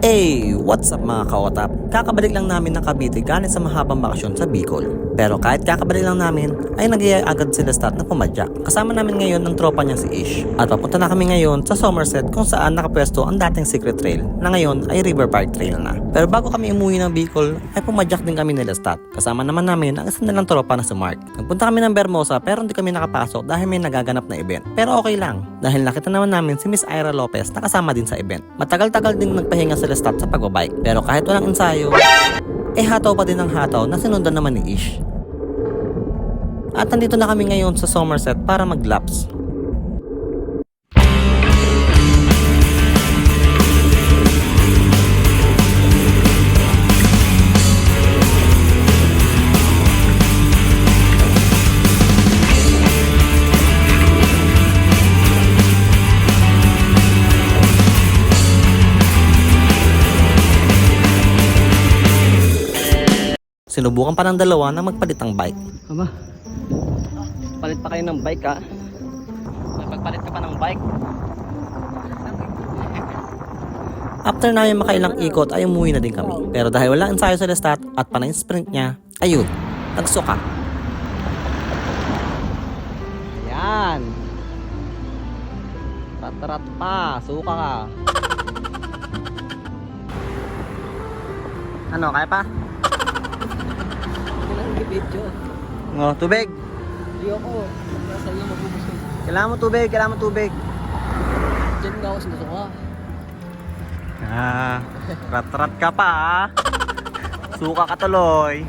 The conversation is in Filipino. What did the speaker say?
Hey, what's up mga kaotap? Kakabalik lang namin ng Cavite galing sa mahabang bakasyon sa Bicol. Pero kahit kakabalik lang namin, ay nag-iaya agad sila start na pumadyak. Kasama namin ngayon ang tropa niya si Ish. At papunta na kami ngayon sa Somerset kung saan nakapwesto ang dating secret trail na ngayon ay River Park Trail na. Pero bago kami umuwi ng Bicol, ay pumadyak din kami nila Stat. Kasama naman namin ang isa nilang tropa na si Mark. Nagpunta kami ng Bermosa pero hindi kami nakapasok dahil may nagaganap na event. Pero okay lang, dahil nakita naman namin si Miss Ira Lopez na kasama din sa event. Matagal-tagal din nagpahinga sila Stat sa pagbabike. Pero kahit walang ensayo, hataw pa din ang hataw na sinundan naman ni Ish. At nandito na kami ngayon sa Somerset para mag-laps. Sinubukan pa ng dalawa na magpalit ng bike. Aba, palit pa kayo ng bike ha? Magpalit ka pa ng bike? After namin makailang ikot ay umuwi na din kami. Pero dahil walang ensayo sa Lestat at panay sprint niya, ayun, nagsuka. Yan. Rat-rat pa, suka ka. Ano, kaya pa? Video. Oh, tubig. Hindi ako. Nasa iyo mabubusog. Kailangan mo tubig, kailangan mo tubig. Diyan nga ako sinusuka. Rat-rat ka pa ha. Suka ka tuloy.